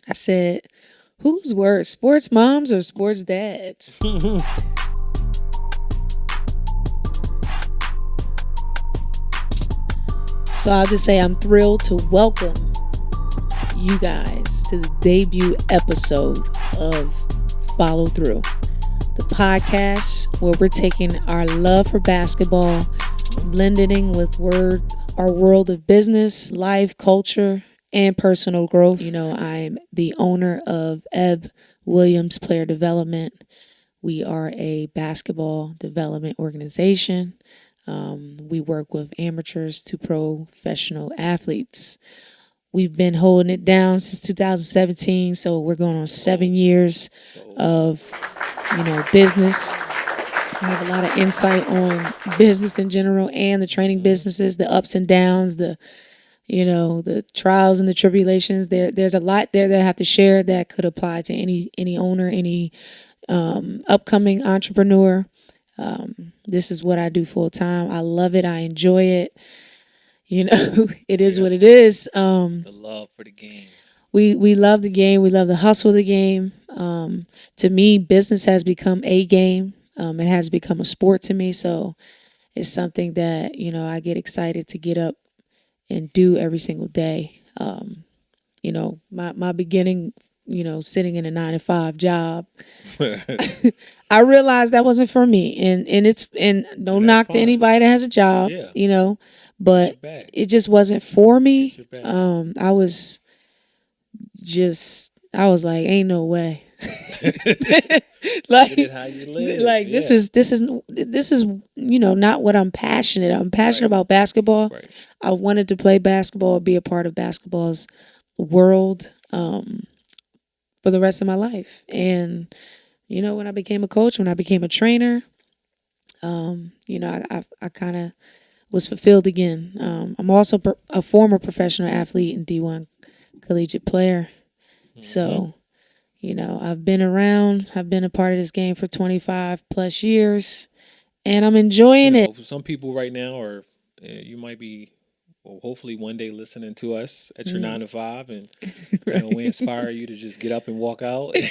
I said, who's worse, sports moms or sports dads? So I'll just say I'm thrilled to welcome you guys to the debut episode of Follow Thru, the podcast where we're taking our love for basketball, blending with our world of business, life, culture, and personal growth. You know, I'm the owner of Ebb Williams Player Development. We are a basketball development organization. We work with amateurs to professional athletes. We've been holding it down since 2017, so we're going on 7 years of, business. I have a lot of insight on business in general and the training businesses, the ups and downs, the trials and the tribulations. There's a lot there that I have to share that could apply to any owner, any upcoming entrepreneur. This is what I do full time. I love it. I enjoy it. It is what it is. The love for the game. We love the game. We love the hustle of the game. To me, business has become a game. It has become a sport to me. So it's something that, I get excited to get up and do every single day. My beginning, sitting in a 9-to-5 job, I realized that wasn't for me. And no knock to anybody that has a job, but it just wasn't for me. I was like, ain't no way. This is not what I'm passionate. I'm passionate about basketball. Right. I wanted to play basketball, be a part of basketball's world for the rest of my life. And when I became a coach, when I became a trainer, I kind of was fulfilled again. I'm also a former professional athlete and D1 collegiate player. Mm-hmm. So, I've been around. I've been a part of this game for 25 plus years, and I'm enjoying it. Some people right now are, you might be, hopefully one day listening to us at your 9-to-5, and Right. We inspire you to just get up and walk out. And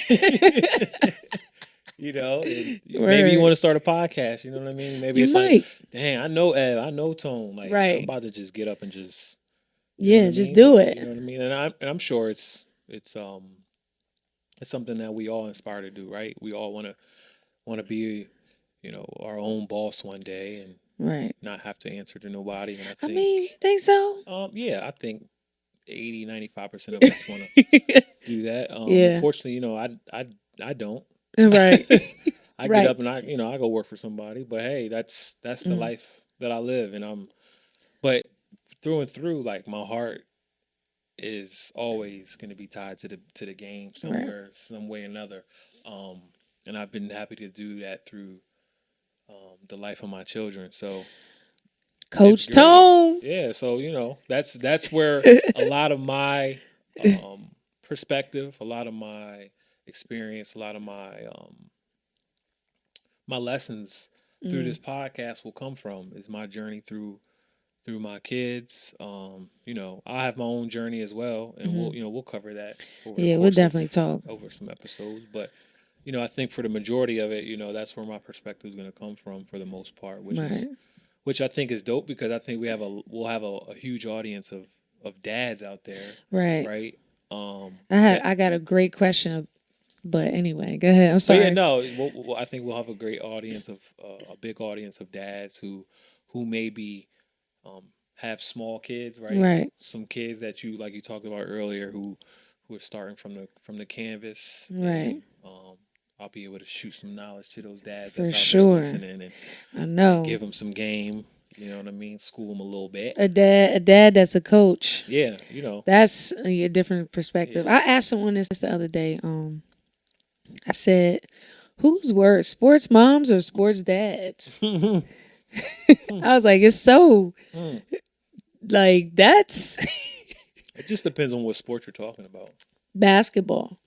maybe you want to start a podcast. You know what I mean? Maybe it's like, dang, I know Ed, I know Tone. Like, right. I'm about to just get up and just, just do it. You know what I mean? And I'm sure it's something that we all aspire to do, right? We all want to be, our own boss one day and right. not have to answer to nobody. And think so? Yeah, I think 80-95% of us want to do that. Unfortunately, I don't. Right. I get up and I go work for somebody, but hey, that's the life that I live, and but through and through, like, my heart is always going to be tied to the game somewhere, some way or another. And I've been happy to do that through the life of my children. So, Coach Tone. Yeah, so that's where a lot of my perspective, a lot of my experience, a lot of my my lessons through this podcast will come from, is my journey through my kids. I have my own journey as well, and we'll cover that over the course we'll definitely talk over some episodes. But I think for the majority of it, that's where my perspective is going to come from for the most part, which I think is dope, because I think we'll have a huge audience of dads out there. Right. I got a great question, but anyway, go ahead. I'm sorry. I think we'll have a great audience of a big audience of dads who maybe have small kids, right? Right. Some kids that you talked about earlier who are starting from the canvas. Right. And, I'll be able to shoot some knowledge to those dads for that's out sure. there listening, I know. And give them some game. You know what I mean? School them a little bit. A dad that's a coach. Yeah, that's a different perspective. Yeah. I asked someone this the other day. I said, who's worse, sports moms or sports dads? I was like, it's so like, that's it just depends on what sport you're talking about. Basketball.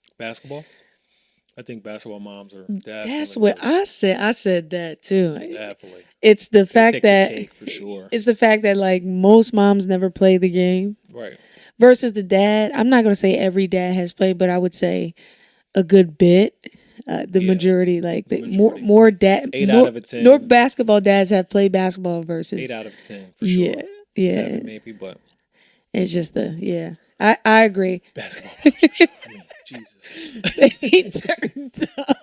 I think basketball moms are definitely. That's what I said. I said that too. Definitely. It's the fact that the cake for sure. It's the fact that, like, most moms never play the game. Right. versus the dad. I'm not going to say every dad has played, but I would say a good bit. The majority, like the majority. more dad, 8 more, out of a 10. more basketball dads have played basketball versus 8 out of 10 for sure. Yeah, 7 maybe, but it's just I agree. Basketball moms for sure. I mean, Jesus. They turned up.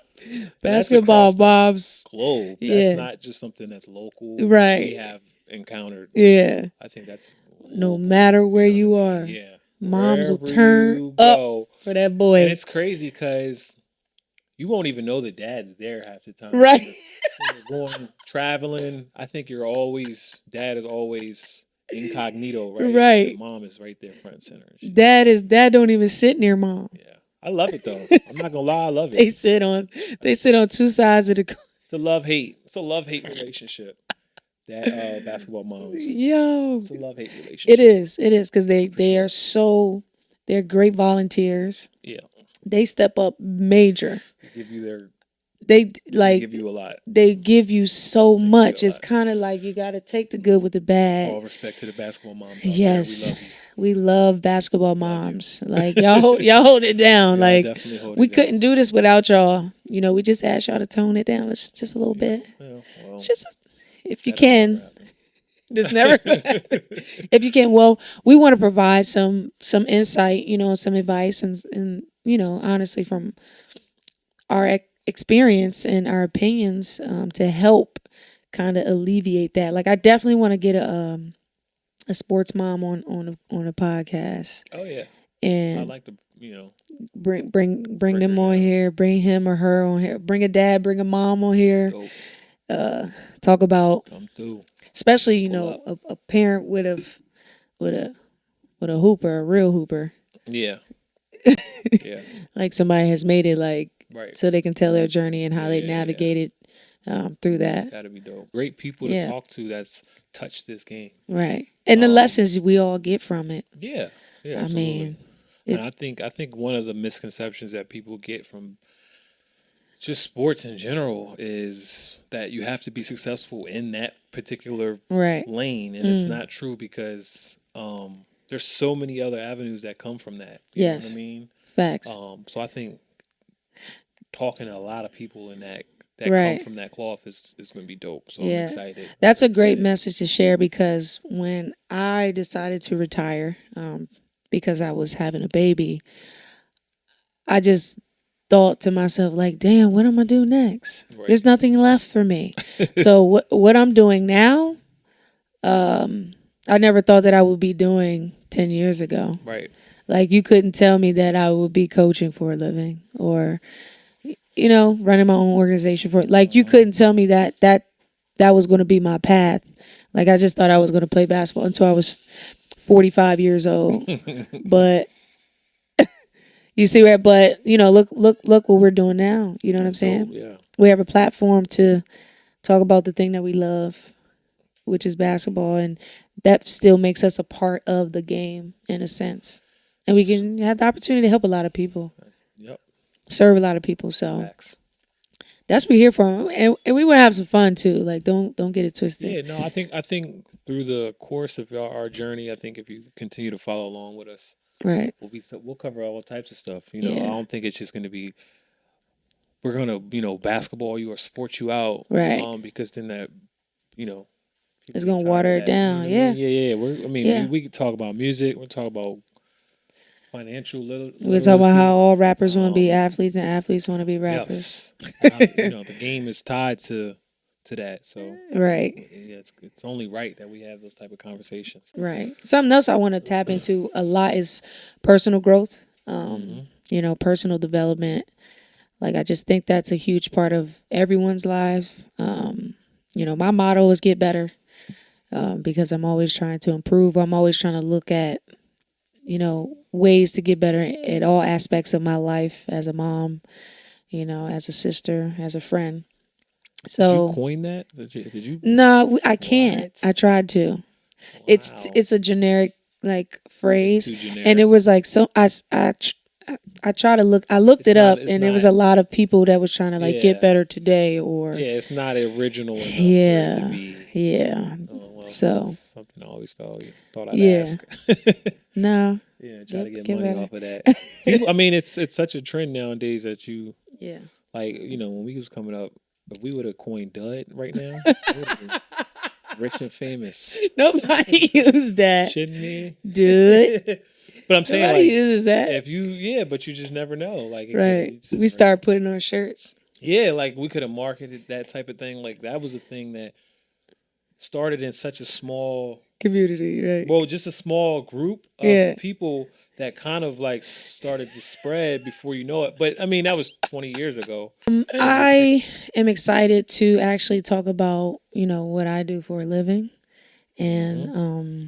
Basketball moms. Globe. That's not just something that's local. Right. We have encountered. Yeah. I think that's no matter where you are. Yeah. Moms will turn up for that boy. And it's crazy because you won't even know the dad's there half the time. Right. When you're going traveling, I think dad is always incognito, right? Right. And mom is right there front and center. Dad don't even sit near mom. Yeah. I love it though. I'm not gonna lie, I love it. They sit on two sides of the court. It's a love-hate relationship. That basketball moms. Yo. It's a love-hate relationship. It is because they are they're great volunteers. Yeah. They step up major. They give you they give you a lot. They give you so much. It's kind of like you got to take the good with the bad. All respect to the basketball moms. Yes. We love basketball moms. Like y'all hold it down. Yeah, like definitely hold we it couldn't down. do this without y'all. We just asked y'all to tone it down just a little bit. Yeah, well, Just if you can. This never if you can. Well, we want to provide some insight, some advice and honestly from our experience and our opinions to help kind of alleviate that. Like I definitely want to get a sports mom on a podcast. Oh yeah. And I'd like to, bring them on here, bring him or her on here, bring a dad, bring a mom on here. Dope. Talk about Come through. especially, a parent with a hooper, a real hooper. Yeah. Yeah. Like somebody has made it right. So they can tell their journey and how they navigated through that. That'd be dope. Great people to talk to that's touched this game. Right. And the lessons we all get from it. Yeah. Yeah. I absolutely. mean, and I think one of the misconceptions that people get from just sports in general is that you have to be successful in that particular lane, and it's not true because there's so many other avenues that come from that. You know what I mean? Facts. So I think talking to a lot of people in that come from that cloth is going to be dope. So I'm excited. That's a great message to share because when I decided to retire, because I was having a baby, I just thought to myself, like, damn, what am I do next? Right. There's nothing left for me. So what I'm doing now, I never thought that I would be doing 10 years ago. Right. Like you couldn't tell me that I would be coaching for a living or, running my own organization like you couldn't tell me that was going to be my path. Like I just thought I was going to play basketball until I was 45 years old. But you see where, look what we're doing now. You know what I'm saying? Yeah. We have a platform to talk about the thing that we love, which is basketball. And that still makes us a part of the game in a sense. And we can have the opportunity to help a lot of people. Yep. Serve a lot of people. So Facts. That's what we're here for. And we want to have some fun too. Like don't get it twisted. Yeah, no, I think through the course of our journey, I think if you continue to follow along with us, right, we'll cover all types of stuff. I don't think it's just going to be we're going to basketball you or sport you out, right? Because then that it's going to water it down. Yeah. We could talk about music. We'll talk about financial literacy. We're talking about how all rappers want to be athletes and athletes want to be rappers. Yes. The game is tied to that. So right. Yeah, it's only right that we have those type of conversations. Right. Something else I want to tap into a lot is personal growth. Personal development. Like I just think that's a huge part of everyone's life. My motto is get better. Because I'm always trying to improve. I'm always trying to look at, ways to get better at all aspects of my life as a mom, as a sister, as a friend. So did you coin that? Did you? No, I can't. What? I tried to. Wow. It's a generic phrase, It's too generic. And it was like so. I I looked it up, It's and there was not. a lot of people that was trying to like get Yeah, better today, or yeah. It's not original enough for it to yeah, be. yeah. Oh well, So that's something I always thought I'd yeah, ask. no, Yeah, try to get get money better. off of that. People, I mean, it's such a trend nowadays that you Yeah. like. When we was coming up, if we would have coined Dud right now, we would have been rich and famous. Nobody used that, Shouldn't we? dude. But I'm saying Nobody like uses that. if you yeah, but you just never know. Like Right. you just We never know. start putting on shirts. Yeah, like we could have marketed that type of thing. Like that was a thing that started in such a small, Community, right? well, just a small group of Yeah. people that kind of like started to spread before you know it. But I mean, that was 20 years ago. It's just I am excited to actually talk about, what I do for a living, and hmm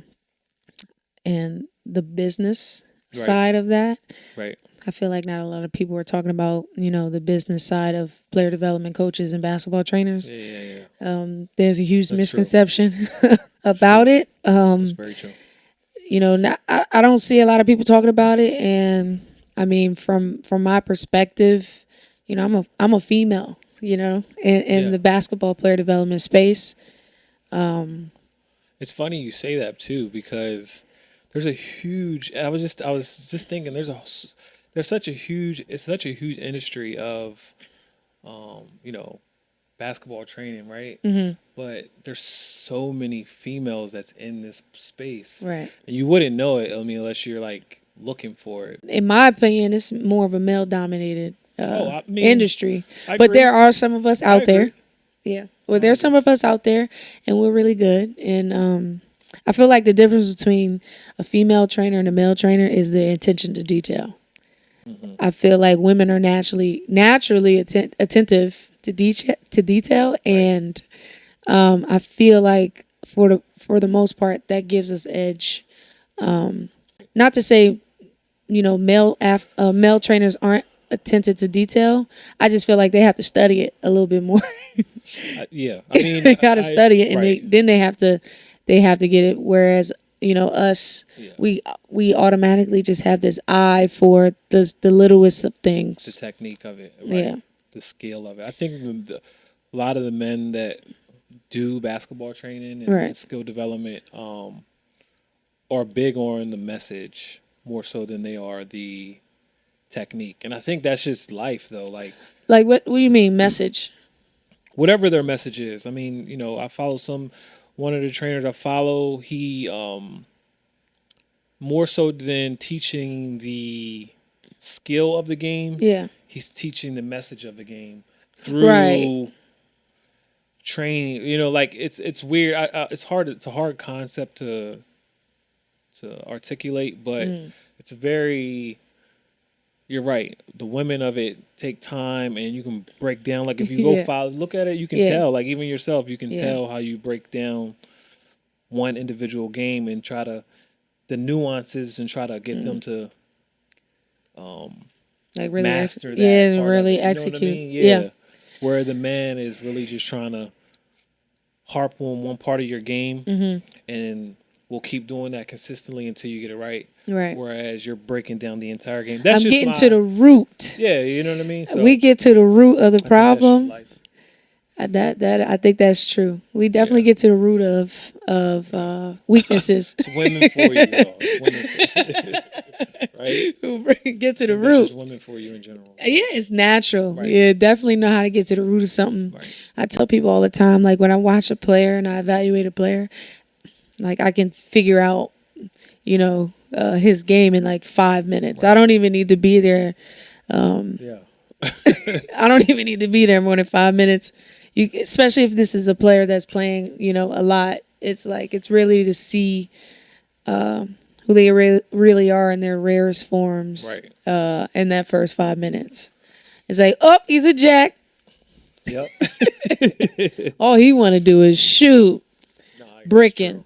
and the business right, side of that. right. I feel like not a lot of people are talking about, the business side of player development coaches and basketball trainers. Yeah, yeah, yeah. There's a huge That's true. misconception That's about true. it. That's very true. I don't see a lot of people talking about it, and I mean, from my perspective, I'm a female, in Yeah. the basketball player development space. It's funny you say that too because there's a huge. I was just thinking there's such a huge it's such a huge industry of basketball training, right? Hmm. But there's so many females that's in this space, Right. and you wouldn't know it. I mean, unless you're like looking for it. In my opinion, it's more of a male dominated Oh, I mean, industry, I but agree. there are some of us I out there. agree. Yeah. Well, I there's agree. some of us out there, and we're really good. And I feel like the difference between a female trainer and a male trainer is their attention to detail. Hmm. I feel like women are naturally attentive to detail, Right. and I feel like for the most part that gives us edge. Not to say male trainers aren't attentive to detail. I just feel like they have to study it a little bit more. Yeah, I mean, They got to study it, and right. they have to get it. Whereas us, Yeah, we automatically just have this eye for the littlest of the things. technique of it, right? Yeah. The skill of it. I think a lot of the men that do basketball training and Right. skill development are big on the message more so than they are the technique. And I think that's just life, though. Like Like what do you mean message? whatever their message is. I mean, I follow one of the trainers I follow. He more so than teaching the skill of the game, Yeah. he's teaching the message of the game Right. through training. Like it's weird. It's hard. It's a hard concept to articulate, but it's a very. You're right. The women of it take time, and you can break down. Like if you go Yeah. follow, look at it, you can Yeah. tell. Like even yourself, you can Yeah. tell how you break down one individual game and try to the nuances and try to get them to Like really master that yeah, part of really it. You know what I execute. mean? Yeah. Yeah. Where the man is really just trying to harp on one part of your game and will keep doing that consistently until you get it right. Right. Whereas you're breaking down the entire game. That's I'm just getting my to the root. yeah. You know what I mean? So We get to the root of the I think that's just problem. life. That I think that's true. We definitely Yeah. get to the root of weaknesses. It's women for you, though. It's women for you. Right? Get to the That's root. just women for you in general. So, Yeah, it's natural. Right. Yeah, definitely know how to get to the root of something. right. I tell people all the time, like when I watch a player and I evaluate a player, like I can figure out, his game in like 5 minutes. Right. I don't even need to be there. Yeah. I don't even need to be there more than 5 minutes. Especially if this is a player that's playing, a lot. It's like it's really to see who they really are in their rarest forms. Right. In that first 5 minutes, it's like, oh, he's a jack. Yep. All he want to do is shoot, No, bricking,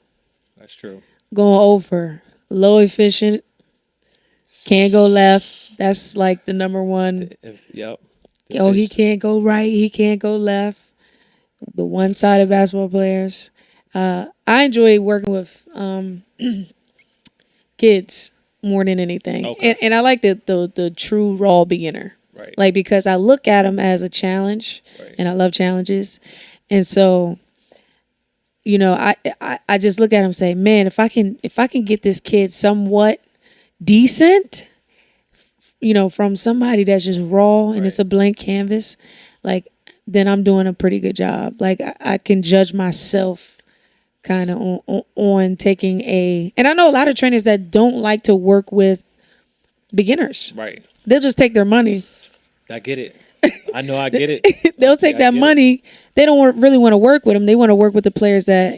That's true. going over, low efficient, can't go left. That's like the number one. Yep. Oh, he can't go right. He can't go left. The one-sided basketball players. I enjoy working with kids. more than anything. Okay. And I like the true raw beginner. Right. Like, because I look at them as a challenge, Right. and I love challenges. And so, I just look at him and say, man, if I can get this kid somewhat decent, from somebody that's just raw and it's a blank canvas, like, then I'm doing a pretty good job. Like, I can judge myself kind of on taking and I know a lot of trainers that don't like to work with beginners. Right. They'll just take their money. I get it. I know I get it. They'll take that money. They don't really want to work with them. They want to work with the players that,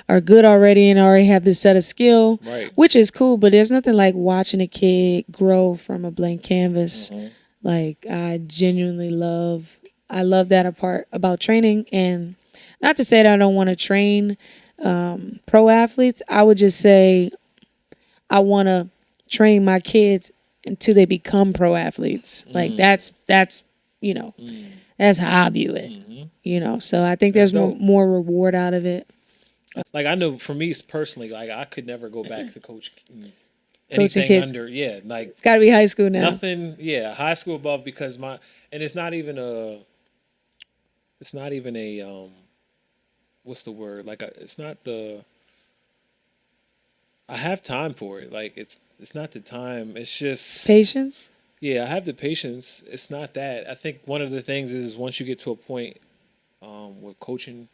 are good already and already have this set of skill, right. which is cool. But there's nothing like watching a kid grow from a blank canvas. Mm-hmm. Like, I genuinely love that part about training. And not to say that I don't want to train pro athletes. I would just say I want to train my kids until they become pro athletes. Like, that's that's how I view it. Mm-hmm. So I think there's more reward out of it. Like, I know for me personally, like, I could never go back to coach Coaching anything kids. under, like, It's got to be high school now. nothing, high school above, because and it's not even a what's the word? Like, it's not I have time for it. Like, it's not the time. It's just Patience. Yeah, I have the patience. It's not that. I think one of the things is once you get to a point with coaching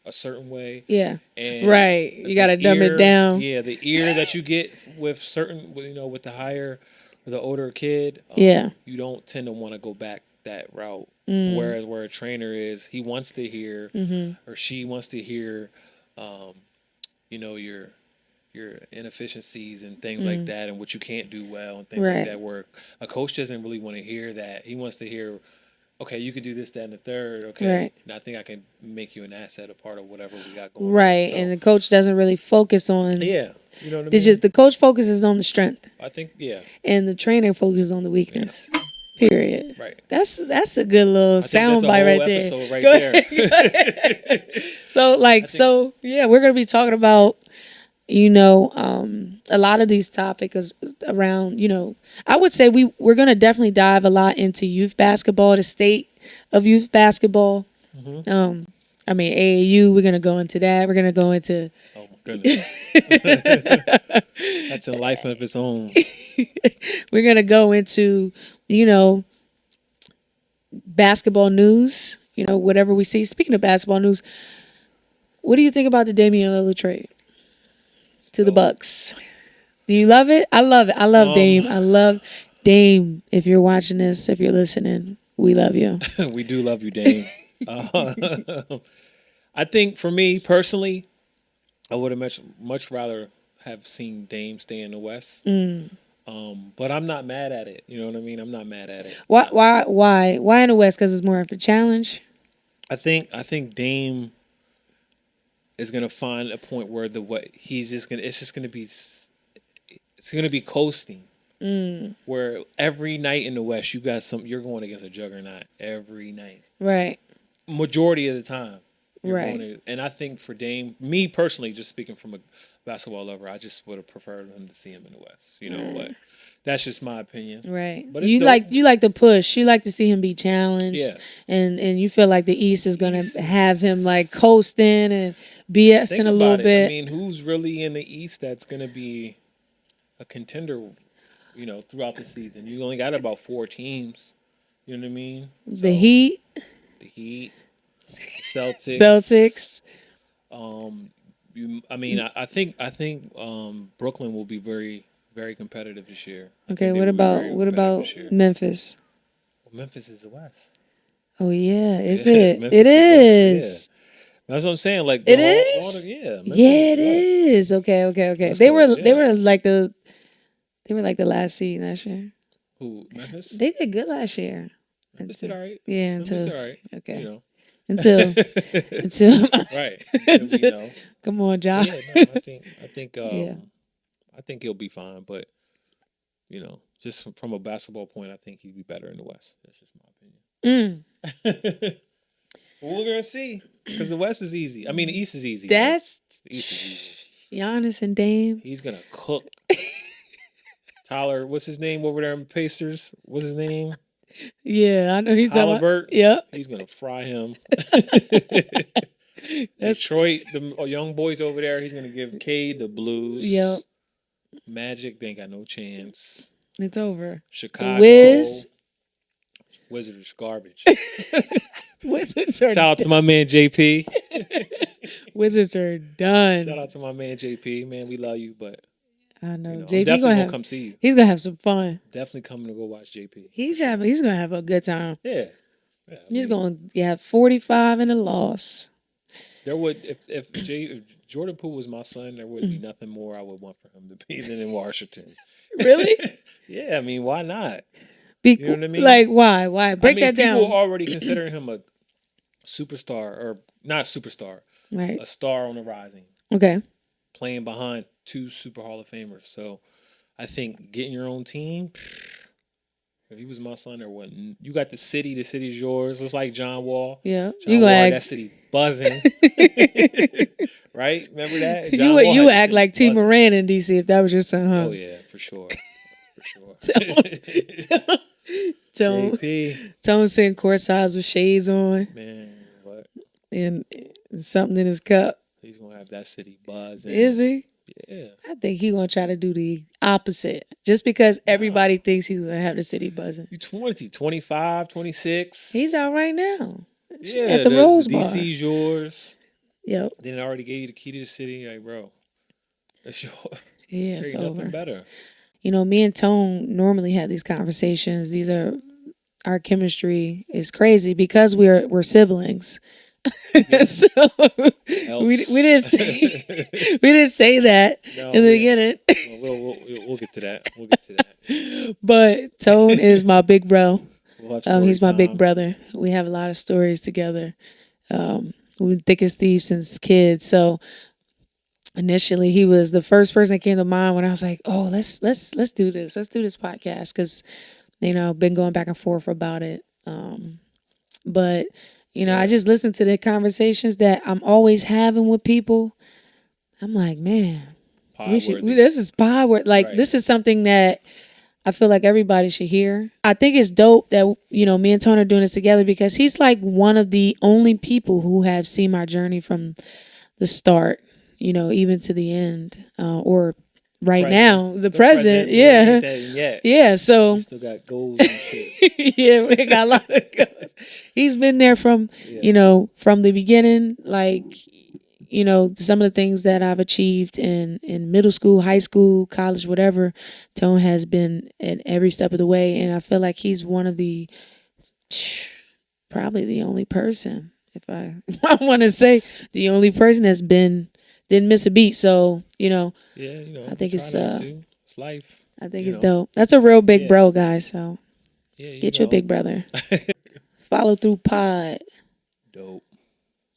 a certain way. Yeah. And right. You got to dumb it down. Yeah, the ear that you get with certain, with the higher or the older kid. You don't tend to want to go back that route. Whereas where a trainer is, he wants to hear or she wants to hear, your inefficiencies and things like that, and what you can't do well and things like that. Where a coach doesn't really want to hear that. He wants to hear, okay, you can do this, that, and the third. Okay, and I think I can make you an asset, a part of whatever we got going on. Right, so, and the coach doesn't really focus on. Yeah, you know what I mean. It's just the coach focuses on the strength. I think, and the trainer focuses on the weakness. Yeah. Period. Right. That's a good little sound bite right there. Right go there. Ahead. So we're gonna be talking about a lot of these topics around, I would say we're going to definitely dive a lot into youth basketball, the state of youth basketball. Mm-hmm. AAU, we're going to go into that. We're going to go into... Oh, my goodness. That's a life of its own. We're going to go into, basketball news, whatever we see. Speaking of basketball news, what do you think about the Damian Lillard trade to the Bucks? Do you love it? I love it. I love Dame. I love Dame. If you're watching this, if you're listening, we love you. We do love you, Dame. I think for me personally, I would have much rather have seen Dame stay in the West. But I'm not mad at it. You know what I mean? I'm not mad at it. Why in the West? Because it's more of a challenge. I think Dame is gonna find a point where it's gonna be coasting. Where every night in the West you're going against a juggernaut every night. Right. Majority of the time. And I think for Dame, me personally, just speaking from a basketball lover, I just would have preferred him to see him in the West. But that's just my opinion. Right. But you like the push. You like to see him be challenged. Yeah. And you feel like the East is gonna have him like coasting and BSing a little bit. I mean, who's really in the East that's gonna be a contender, throughout the season? You only got about 4 teams. You know what I mean? The Heat. Celtics. I think Brooklyn will be very, very competitive this year. Okay, what about Memphis? Well, Memphis is the West. Oh yeah, is it? It is. Yeah. That's what I'm saying. Like it is. It is. Okay. They were like the last seed last year. Who, Memphis? They did good last year. Memphis did all right. Yeah, until all right. Okay. Until right. Come on, John. Yeah, I think he'll be fine, but just from a basketball point, I think he'd be better in the West. That's just my opinion. Well, we're gonna see, because the West is easy. The East is easy. The East is easy. Giannis and Dame. He's gonna cook. Tyler, what's his name over there in Pacers? What's his name? Yeah, I know he's talking about. Halliburton. Yep. He's gonna fry him. That's Detroit, the young boys over there. He's gonna give Cade the Blues. Yep. Magic, they ain't got no chance. It's over. Chicago, Wiz. Wizards garbage. Wizards are Shout out to my man JP. Wizards are done. Shout out to my man JP. Man, we love you, but I know. you know, JP I'm definitely gonna have, come see you. He's gonna have some fun. Definitely coming to go watch JP. He's gonna have a good time. Yeah. He's gonna have 45 in a loss. There would if Jordan Poole was my son, there would be nothing more I would want for him to be than in Washington. Really? Yeah, I mean, why not? You know what I mean? Like, why? Why? Break that down. People already considering him a superstar, or not superstar, right? A star on the rising. Okay. Playing behind two Super Hall of Famers. So I think getting your own team, if he was my son, there wasn't. You got the city's yours. It's like John Wall. Yeah. John You Wall, gonna that city buzzing. Right? Remember that? You would act like T. Moran in DC if that was your son, huh? Oh, yeah, for sure. For sure. Tone sitting courtside with shades on. Man, what? And something in his cup. He's going to have that city buzzing. Is he? Yeah. I think he's going to try to do the opposite. Just because everybody thinks he's going to have the city buzzing. You 25, 26? He's out right now. Yeah. At the Rose Bar. DC's yours. Yep. Then I already gave you the key to the city. Like, bro, it's yours. Yeah, there it's ain't over. nothing better. You know, me and Tone normally have these conversations. Our chemistry is crazy because we're siblings. So we didn't say that in the beginning. We'll get to that. We'll get to that. But Tone is my big bro. He's my big time. brother. We have a lot of stories together. We've been thick as thieves since kids. So initially, he was the first person that came to mind when I was like, "Oh, let's do this. Let's do this podcast," because been going back and forth about it. But I just listened to the conversations that I'm always having with people. I'm like, man, this is pod. Like, this is something that I feel like everybody should hear. I think it's dope that, me and Tony are doing this together because he's like one of the only people who have seen my journey from the start, even to the end, or right now, the present. Yeah. Yeah. So we still got goals and shit. Yeah, we got a lot of goals. He's been there from, from the beginning, like, some of the things that I've achieved in middle school, high school, college, whatever. Tone has been at every step of the way. And I feel like he's one of probably the only person, if I want to say, the only person that's didn't miss a beat. So, yeah, I think it's life. I think it's dope. That's a real big bro, guys. So get your big brother. Follow Through pod. Dope.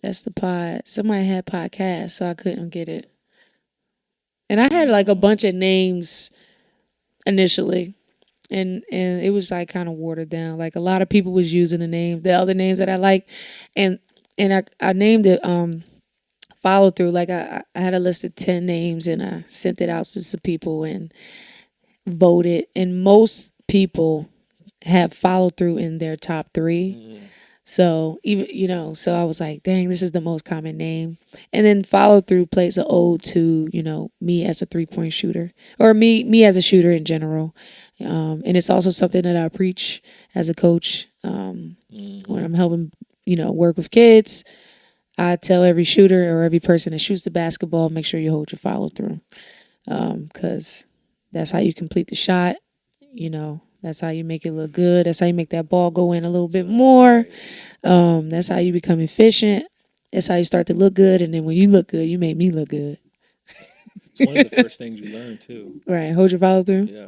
That's the pod. Somebody had podcast, so I couldn't get it. And I had like a bunch of names initially. And it was like kind of watered down. Like a lot of people was using the other names that I like. And I named it Follow Through. Like I had a list of 10 names and I sent it out to some people and voted. And most people have Follow Through in their top 3. Mm-hmm. So even so I was like, dang, this is the most common name. And then Follow Through plays an ode to me as a 3-point shooter, or me as a shooter in general. And it's also something that I preach as a coach when I'm helping work with kids. I tell every shooter or every person that shoots the basketball, make sure you hold your follow through, because that's how you complete the shot. That's how you make it look good. That's how you make that ball go in a little bit more. That's how you become efficient. That's how you start to look good. And then when you look good, you make me look good. It's one of the first things you learn, too. Right. Hold your follow through. Yeah.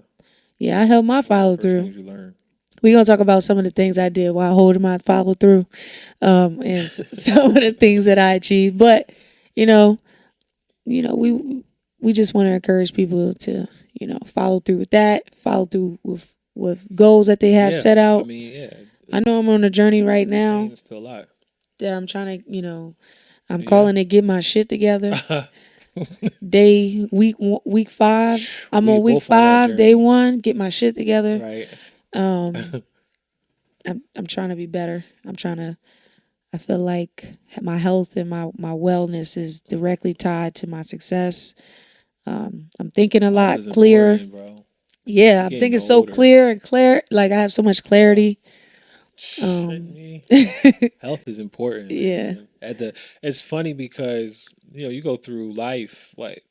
Yeah, I held my follow through. Things you learn. We're going to talk about some of the things I did while holding my follow through, and some of the things that I achieved. But, we just want to encourage people to, follow through with that, follow through with goals that they have set out. I mean, I know I'm on a journey right now. Still a lot. That I'm trying to, I'm calling it get my shit together. week 5. I'm We on week both on that 5, day journey, 1. Get my shit together. right? Um, I'm trying to be better. I feel like my health and my wellness is directly tied to my success. I'm thinking a Health lot is clear. important, bro. Yeah, You I'm getting thinking so older. clear and clear. Like I have so much clarity. Shit, me. Health is important, Yeah, man. It's funny because you go through life like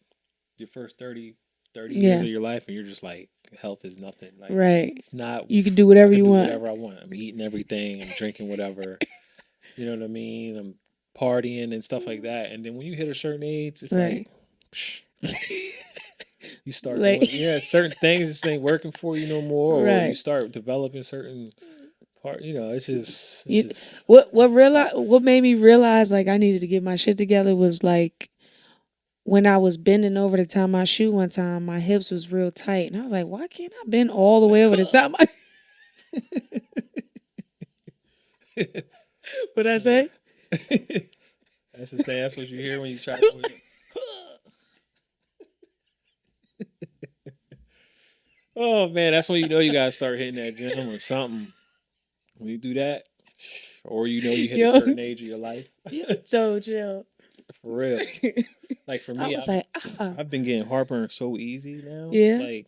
your first 30 years yeah, of your life, and you're just like, health is nothing. Like right. it's not. You can do I whatever can you do want. whatever I want. I'm eating everything. I'm drinking whatever. You know what I mean? I'm partying and stuff like that. And then when you hit a certain age, it's Right. like, psh, you start Like, doing certain things just ain't working for you no more, or you right. start developing certain part. It's You, just what sucks. made me realize like I needed to get my shit together was like when I was bending over to tie my shoe one time, my hips was real tight, and I was like, why can't I bend all the It's way over to tie my? like, What I say? that's the thing. That's what you hear when you try to. Oh man, that's when you know you gotta start hitting that gym or something. When you do that, or you hit a Yo, certain age of your life, yo, so chill. for real. Like for I me, was like, I've been getting heartburn so easy now. yeah, Like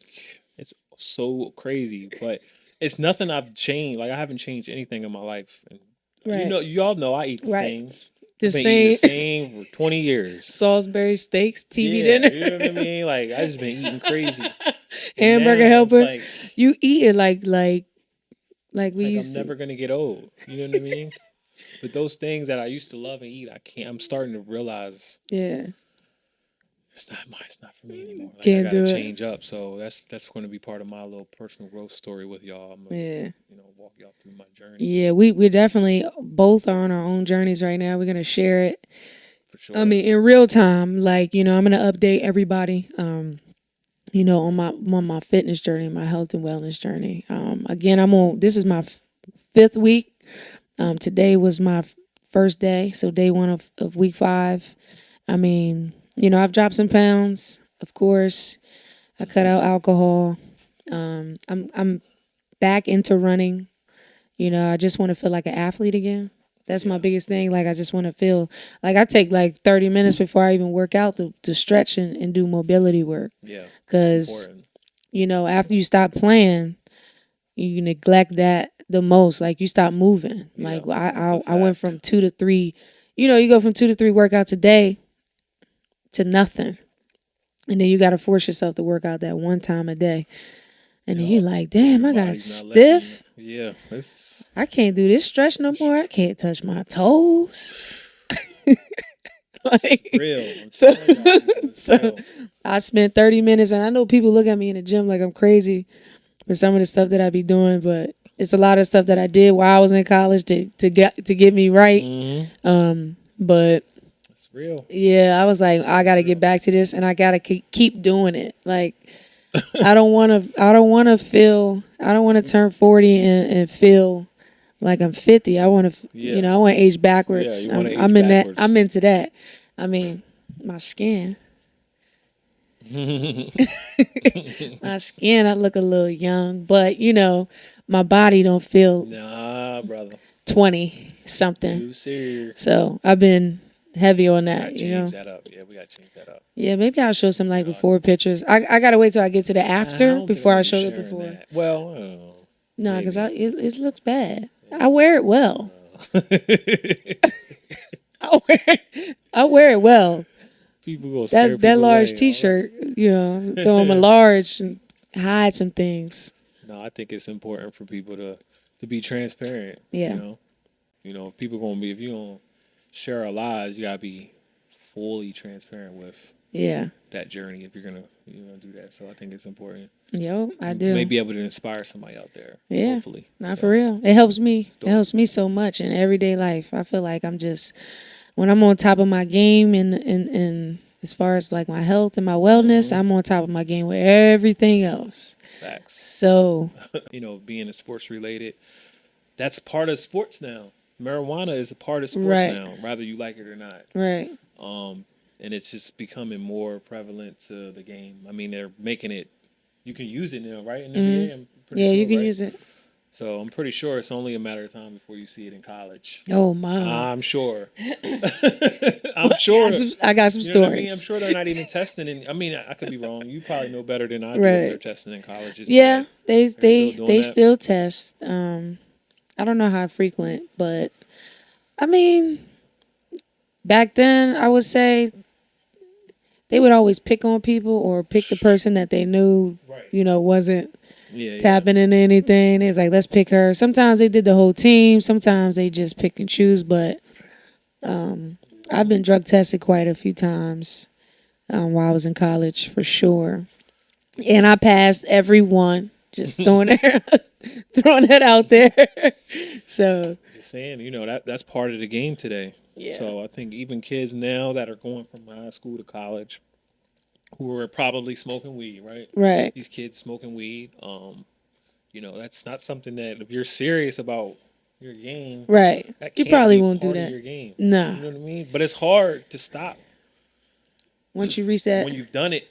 it's so crazy, but it's nothing I've changed. Like I haven't changed anything in my life. And right, you all know I eat the right. same. The I've been eating the same same for 20 years. Salisbury steaks, TV Yeah, you know what I dinners, mean? Like I just been eating crazy. And hamburger now it's helper. You eat it like we like I'm used to. never gonna get old. You know what I mean? But those things that I used to love and eat, I can't. I'm starting to realize Yeah, it's not mine. It's not for me anymore. Like I can't gotta do it. change up. So that's going to be part of my little personal growth story with y'all. I'm gonna Yeah. walk y'all through my journey Yeah, we definitely both are on our own journeys right now. We're gonna share it. for I sure. mean, in real time. Like, I'm gonna update everybody. On my fitness journey, my health and wellness journey. Again, this is my 5th week. Today was my first day, so day 1 of week 5. I mean, I've dropped some pounds, of course. I cut out alcohol. I'm back into running. I just want to feel like an athlete again. That's my Yeah, biggest thing. Like, I just want to feel like I take like 30 minutes before I even work out to stretch and do mobility work. yeah, it's Because, important. after you stop playing, you neglect that the most. Like, you stop moving. Yeah, Like, that's a I went fact. from 2 to 3, you go from 2 to 3 workouts a day to nothing. And then you got to force yourself to work out that one time a day. And then Yeah, you like, and damn, your I got body's not letting you. stiff. Yeah, it's I can't do this stretch no more. I can't touch my toes. it's Like, real. I'm so, telling y'all, people, it's so real. I spent 30 minutes, and I know people look at me in the gym like I'm crazy for some of the stuff that I be doing, but it's a lot of stuff that I did while I was in college to get me right. Mm-hmm. But It's real. yeah, I was like, I It's got to get real. back to this, and I got to keep doing it. Like, I don't want to turn 40 and feel like I'm 50. I want to, Yeah, I want to age yeah. backwards. You want to I'm age in that. I'm backwards. into that. I mean, my skin, my skin. I look a little young, but my body don't feel Nah, brother. 20 something. You serious? So I've been heavy on We that. gotta change that up. Yeah, we gotta change that up. Yeah, maybe I'll show some like Uh, before pictures. I gotta wait till I get to the I after don't think I'm before gonna I be show the sharing before. that. Well, I don't know. No, because Maybe. it looks bad. I Maybe. wear it well. Uh, I wear it well. people gonna scare That people large away. All T-shirt, throw them a right. large and hide some things. No, I think it's important for people to be transparent. Yeah, If people gonna be if you don't share our lives, you gotta be fully transparent with yeah, that journey if you're gonna do that. So I think it's important. I You may do. be able to inspire somebody out there. Yeah, Hopefully. not for So real. It helps me. it's It dope. helps me so much in everyday life. I feel like I'm just when I'm on top of my game and as far as like my health and my wellness, Hmm. I'm on top of my game with everything else. Facts. So Being a sports related, that's part of sports now. Marijuana is a part of sports right, now, whether you like it or not. right, Um, and it's just becoming more prevalent to the game. I mean, they're making it. You can use it now, right? In the NBA, I'm pretty Yeah, sure, you can right? use it. So I'm pretty sure it's only a matter of time before you see it in college. Oh my! I'm sure. I'm sure. I got some You know what I stories. mean? I'm sure they're not even testing. I mean, I could be wrong. You probably know better than I do Right. if they're testing in colleges. Yeah, today. they still test. I don't know how frequent, but I mean, back then I would say they would always pick on people or pick the person that they knew, Right. Wasn't tapping into anything. It was like, let's pick her. Sometimes they did the whole team. Sometimes they just pick and choose. But I've been drug tested quite a few times while I was in college, for sure. And I passed every one. Just throwing that out there. So Just saying, that's part of the game today. Yeah. So I think even kids now that are going from high school to college, who are probably smoking weed, right? Right. These kids smoking weed. That's not something that if you're serious about your game, Right. that You can't probably be won't do part of that. your game. No. You know what I mean? But it's hard to stop Once you reach that. when you've done it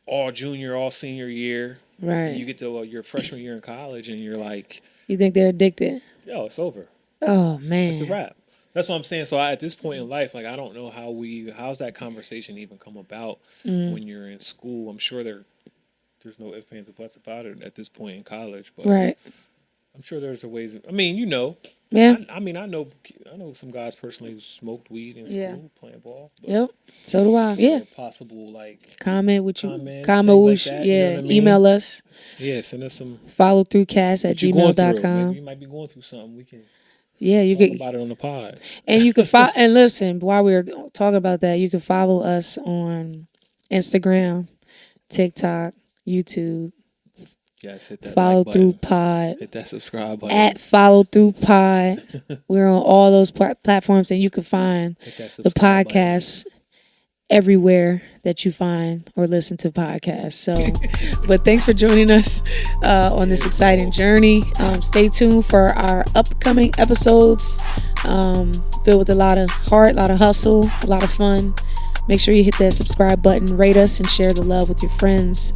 all junior, all senior year. Right. And you get to your freshman year in college, and you're like, You think they're addicted? yo, it's over. Oh man. It's a wrap. That's what I'm saying. So at this point in life, like I don't know how's that conversation even come about when you're in school. I'm sure there's no ifs, ands, or buts about it at this point in college. But Right. I'm sure there's a ways. I mean, Yeah. I know some guys personally who smoked weed in school playing ball. But Yep. So do I. Yeah. possible like Comment with you. comments, Comment things with like that, yeah. you know what I mean? Email us. send us some. followthroughcast@gmail.com. Maybe you might be going through something. We can Yeah, you talk can. about it on the pod. And you can follow. And listen, while we were talking about that, you can follow us on Instagram, TikTok, YouTube. Yes, hit that Follow like button. Through Pod. Hit that subscribe button. At Follow Through Pod. We're on all those platforms, and you can find Hit that the subscribe podcast everywhere that you find or listen to podcasts. So, but thanks for joining us on this exciting journey. Stay tuned for our upcoming episodes filled with a lot of heart, a lot of hustle, a lot of fun. Make sure you hit that subscribe button, rate us, and share the love with your friends.